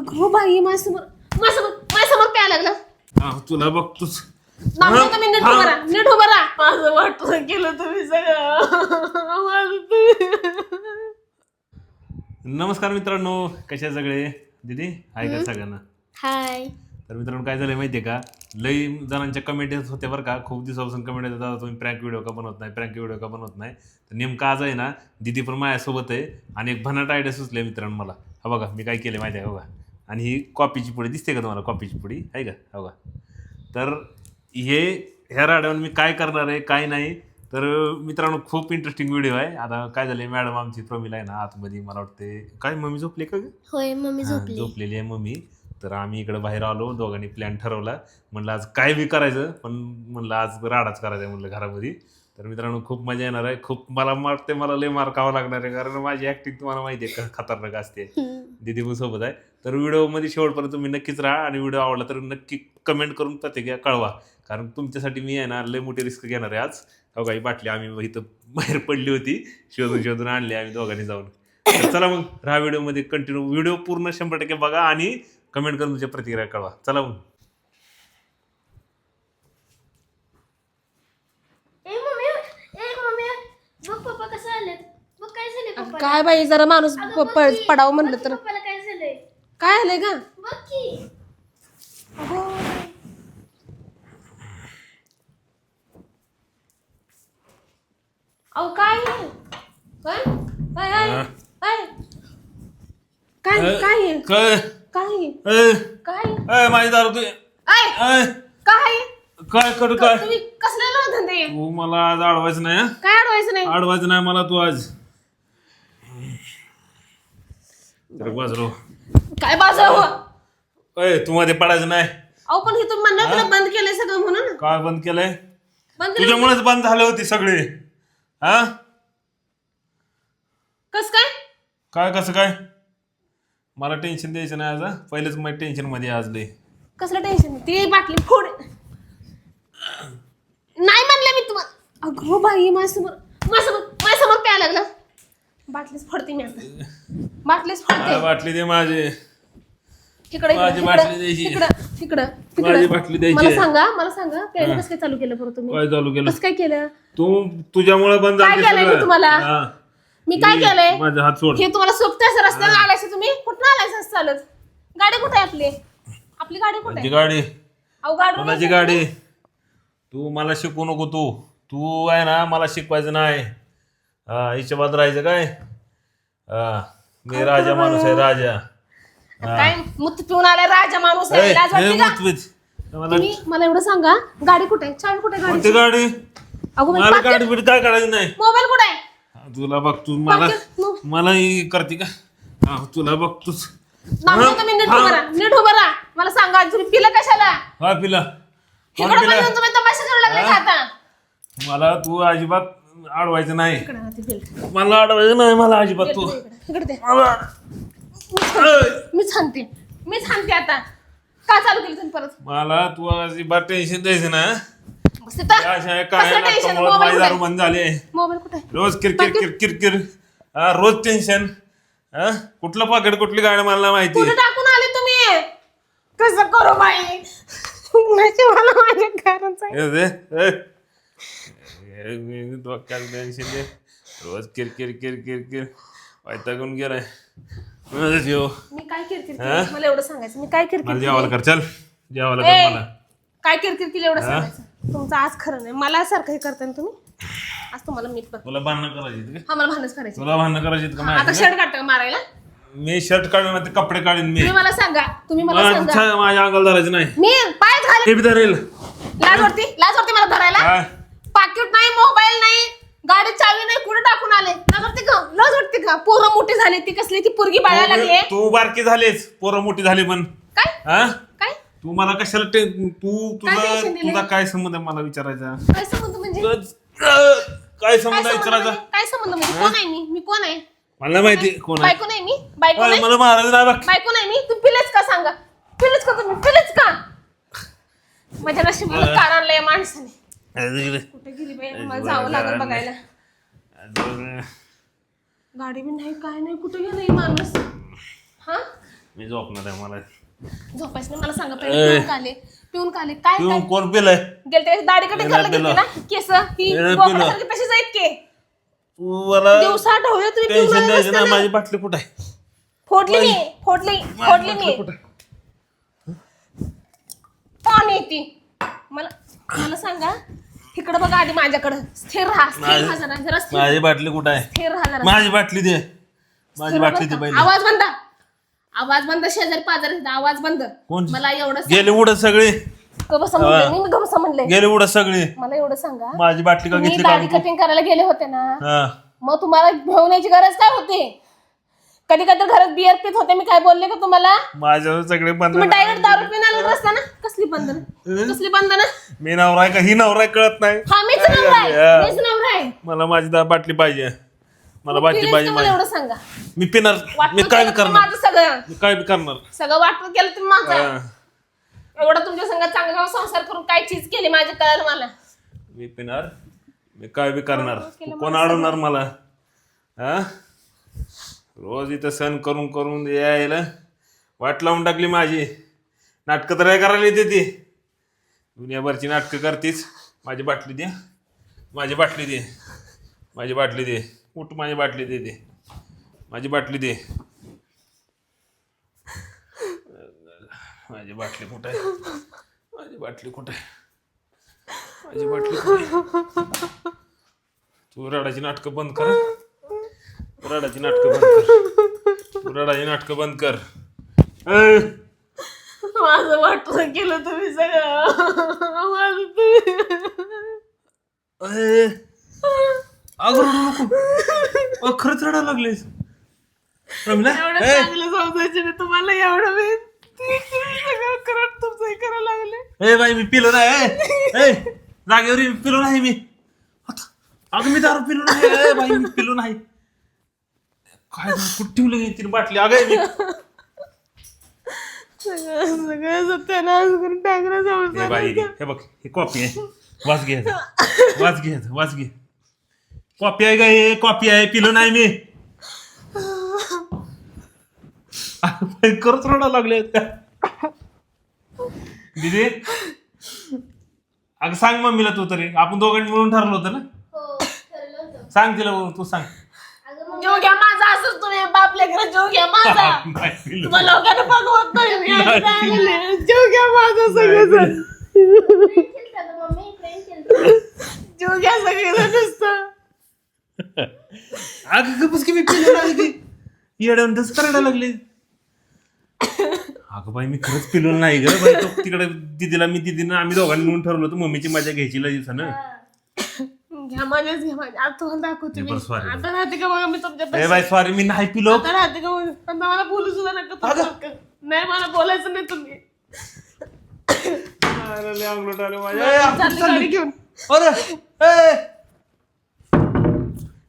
अगं बाई माझ्यासमोर काय लागलं तुला बघतोच तुम्ही नीट उभा राहा माझं वाटलं केलं तुम्ही सगळं नमस्कार मित्रांनो, कशा सगळे दीदी हाय का सगळ्यांना. हाय. तर मित्रांनो काय झालंय माहितीये का, लई जणांच्या कमेंट येत होत्या बरं का, खूप दिवसापासून कमेंट येत होता तुम्ही प्रँक व्हिडिओ का बनवत नाही. तर नेमकं आज आहे ना, दीदी पण माझ्यासोबत आहे आणि एक भन्नाट आयडिया सुचले मित्रांनो मला. हा बघा मी काय केलं माहिती आहे बघा, आणि ही कॉफीची पुडी दिसते का तुम्हाला, कॉफीची पुडी आहे का, हा बघा. तर ह्या राड्यावर मी काय करणार आहे काय नाही, तर मित्रांनो खूप इंटरेस्टिंग व्हिडिओ आहे. आता काय झालंय, मॅडम आमची प्रमिला आहे ना आतमध्ये, मला वाटते काय मम्मी झोपली का? होय मम्मी झोपलेली आहे मम्मी. तर आम्ही इकडे बाहेर आलो, दोघांनी प्लॅन ठरवला, म्हणलं आज काय बी करायचं, पण म्हणलं आज राडाच करायचा आहे म्हणलं घरामध्ये. तर मित्रांनो खूप मजा येणार आहे, खूप मला वाटते मला लय मार खावं लागणार आहे, कारण माझी ऍक्टिंग तुम्हाला माहिती आहे का खतरनाक असते. दीदी पण सोबत आहे. तर व्हिडिओमध्ये शेवटपर्यंत तुम्ही नक्कीच राहा, आणि व्हिडिओ आवडला तर नक्की कमेंट करून प्रतिक्रिया कळवा, कारण तुमच्यासाठी मी आहे ना लय मोठी रिस्क घेणार आहे आज. हो काही बाटली आम्ही इथं बाहेर पडली होती, शोधून आणली आम्ही दोघांनी जाऊन. तर चला मग राहा व्हिडिओमध्ये कंटिन्यू, व्हिडिओ पूर्ण 100% बघा आणि कमेंट करून तुमच्या प्रतिक्रिया कळवा. चला मग. काय बाई, जरा माणूस पडावं म्हणलं तर काय झालंय का? अहो काय काय काय काय काय काय काय माझी दारू तू काय काय करू काय, तुम्ही कसले धंदे तू मला आज अडवायचं नाही. काय अडवायचं नाही मला तू आज. बाजरो काय बाजू तू मध्ये पडायचं नाही. अहो पण हे तुम्ही म्हणलं बंद केलंय सगळं म्हणून. काय बंद केलंय? बंद तुझ्यामुळेच बंद झाले होते सगळे. हा कस काय काय कसं काय, मला टेन्शन द्यायचं नाही आज. पहिलेच माझ्या टेन्शन मध्ये आज लय. कसलं टेन्शन? ती बाटली फोड नाही म्हणलं मी तुम्हाला. अगं बाई माझ्यासमोर काय लागलं? बाटलीच फोडते मी आता, बाटलीच फोडते. बाटली दे माझी, तिकडे माझी बाटली द्यायची, माझी बाटली द्यायची. मला सांगा प्यायला कसं काय चालू केलं बरं तुम्ही? काय चालू केलं? कसं काय केलं? तुझ्यामुळे बंद काय केलंय मी तुम्हाला? मी काय केलंय? माझा हात सोड. हे तुम्हाला सोबत असं रस्त्याला आलायचं, तुम्ही कुठं आलायचं असं चालत? गाडी कुठे आहे आपली गाडी कुठे आहे? गाडी अहो गाडी कोणाची गाडी? तू मला शिकवू नको. तू आहे ना मला शिकवायचं नाही. हिच्या बाद राहायचं काय? मी राजा माणूस आहे, राजा. काय मुत पिऊन आलाय राजा माणूस आहे? लाज वाटते का? तुम्ही मला एवढं सांगा, गाडी कुठे आहे? चावी कुठे आहे कोणती गाडी? अगो मला गाडी बिडी काय करायचं नाही. मोबाईल कुठे आहे? तुला बघ, तू मला ही करते का? तुला बघतोच. तुम्ही नीट उभा राहा. मला सांगा तुम्ही पिलं कशाला? हा पिला. तुम्ही तमाशा करू लागले का आता? मला तू अजिबात अडवायचं नाही. मला अडवायचं नाही, मला अजिबात. तू मी सांगते आता. का चालू केली तुम्ही परत? मला तू अजिबात टेन्शन द्यायचं ना. मोबाईल दारू बंद झाले. कुठे? रोज किरकिर रोज टेन्शन. कुठलं पाकिट कुठली गाडी मला माहिती. कुठे टाकून आले तुम्ही? कसं करू बाई? मला माझ्या घराचं रोज किरकिर वैतागून गेलाय. मी काय किरकिर केली? मला एवढं सांगायचं, मी काय किरकिर केली? जेवायला कर, चल जेवायला कर मला. काय किरकिर केली एवढं सांगायचं? तुमचं आज खरं नाही, मला सारखं हे करताय ना तुम्ही. आज तुम्हाला मीठ बघ. तुला भांडणं करायची का? हा मला भांडणच करायची. तुला भांडणं करायची का? आता शर्ट काढता मारायला? मी शर्ट काढून ना ते कपडे काढीन मी. तुम्ही मला सांगा, तुम्ही मला सांगा. माझ्या अंगाला धरायचं नाही. मी पायच घालेन. ते बी धरेल. लाज वाटते मला धरायला. पाकिट नाही, मोबाईल नाही, गाडी चावी नाही, कुठे टाकून आले? लाज वाटते का? पोरं मोठी झाली, ती कसली ती पोरगी बाळायला लागली. तू बारकी झालीस, पोरं मोठी झाली पण. काय काय तू मला कशाला तुझा काय संबंध आहे मला विचारायचा? काय संबंध म्हणजे? काय संबंध विचारायचा? काय संबंध म्हणजे? कोण आहे मी कोण आहे? मला माहिती कोण आहे. बायको नाही मी, बायको नाही. मला महाराज नाही बघ. बायको नाही मी. तू पिलेच का? सांगा, पिलेच का तुम्ही? पिलेच का? माझ्या नशिबाला कार आणलंय माणसाने. कुठे गेली बाई? मला जावं लागेल बघायला. गाडी बी नाही, काय नाही, कुठे गेला माणूस? हा मी झोपणार आहे मला झोपायचं नाही मला सांगा पहिले पिऊन का आले काय तू काय कोण पिलंय गेलते दाढी कटिंग करायला गेलते ना केस ही बोकडासारखी तशीच आहेत के तू मला दिवसा ढवळे तुम्ही पिऊन टेन्शन आले द्यायचं नसते ना ना. माझी बाटली कुठं आहे फोडली मी पाणी येते मला सांगा इकडे बघा आधी माझ्याकडे स्थिर राहा जरा स्थिर माझी बाटली कुठं आहे स्थिर राहा जरा माझी बाटली दे माझी बाटली दे पहिले आवाज बंद शेजारी पाजारी आवाज बंद कोण? मला एवढं गेले उडत सगळे मी गबसा म्हणले गेले उडत सगळे मला एवढं सांगा माझी बाटली का मी घेतली दाढी कटिंग करायला गेले होते ना मग तुम्हाला घेऊन यायची गरज काय होती कधी कधी घरात बिअर पित होते मी काय बोलले का तुम्हाला माझ्यावर सगळे बंद तुम्ही डायरेक्ट दारू पिऊन आले रस्ता ना कसली बंधन मी नवरा आहे का ही नवरा आहे कळत नाही हा मीच नवरा आहे मला माझी बाटली पाहिजे मला बाटली पाहिजे मला एवढं सांगा मी पिणार मी काय बी करणार माझं सगळं मी काय बी करणार सगळं वाटून केलं तुम्ही माझं एवढं तुमच्या संग चांगला संसार करून काय चीज केली माझ्या कळलं मला मी पिणार मी काय बी करणार कोण अडवणार मला हा रोज इथं सण करून करून यायला वाट लावून टाकली माझी नाटकं तर करायला येते ती दुनियाभरची नाटकं करतीच माझी बाटली दे माझी बाटली दे माझी बाटली दे उठ माझी बाटली दे दे माझी बाटली दे माझी बाटली कुठं आहे माझी बाटली कुठं आहे माझी बाटली कुठं आहे तू रडाची नाटकं बंद कर रडाची नाटकं बंद कर तू रडाची नाटकं बंद कर माझं वाटलं केलं तुम्ही सगळं माझं तुम्ही अगं रडू नको खरंच रडायला लागलेस एवढं चांगलं समजायचं मी तुम्हाला एवढं मी सगळं करत तुमचं करायला लागले ए बाई मी पिलो नाही जागेवर मी पिलो नाही मी अगं मी दारू पिलो नाही बाई मी पिलो नाही काय कुठे ठेवलं तिने बाटली अगं मी सगळं सत्यानाश करून टाकलं बाई हे बघ हे कॉफी आहे वाच घे वाच घे कॉफी आहे का हे कॉफी आहे पिलो नाही मी करत रडा लागले दिदी अगं सांग मम्मीला तू तरी आपण दोघांनी मिळून ठरलं होतं ना सांग तिला तू सांग जीव घ्या माझा असंच तुम्ही बापल्या घरात जीव घ्या माझा तुम्हाला लोकांना बघवत नाही जीव घ्या माझा सगळं जीव घ्या सगळं नुसतं अगं गपच की मी पिलो नाही की येडवून तसं करायला लागले अगं बाई मी खरंच पिलो नाही ग बाई तो तिकडे दीदीनं आम्ही दोघांनी मिळून ठरवलं होतं मम्मीची मजा घ्यायची दिवसानं घ्या माझ्याच घ्या माझ्या आता तुम्हाला दाखवते मी sorry. आता राहते का बघा मी तुमच्या ए बाई सॉरी मी नाही पिलो आता राहते का बघा आता मला बोलू सुद्धा नका तुम्ही. नाही मला बोलायचं नाही तुम्ही चालली गाडी घेऊन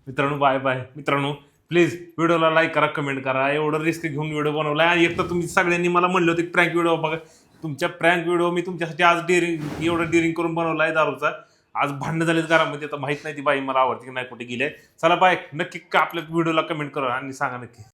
मित्रांनो बाय मित्रांनो प्लीज व्हिडिओला लाईक करा कमेंट करा एवढं रिस्क घेऊन व्हिडिओ बनवला आणि एक तर तुम्ही सगळ्यांनी मला म्हणलं होतं प्रँक व्हिडिओ बघा तुमच्या प्रँक व्हिडिओ मी तुमच्यासाठी आज डिअरिंग करून बनवला आहे दारूचा आज भांडणं झालेत घरामध्ये आता माहित नाही ती बाई मला आवडते की नाही कुठे गेले चला बाय नक्की आपल्या व्हिडिओला कमेंट करा आणि सांगा नक्की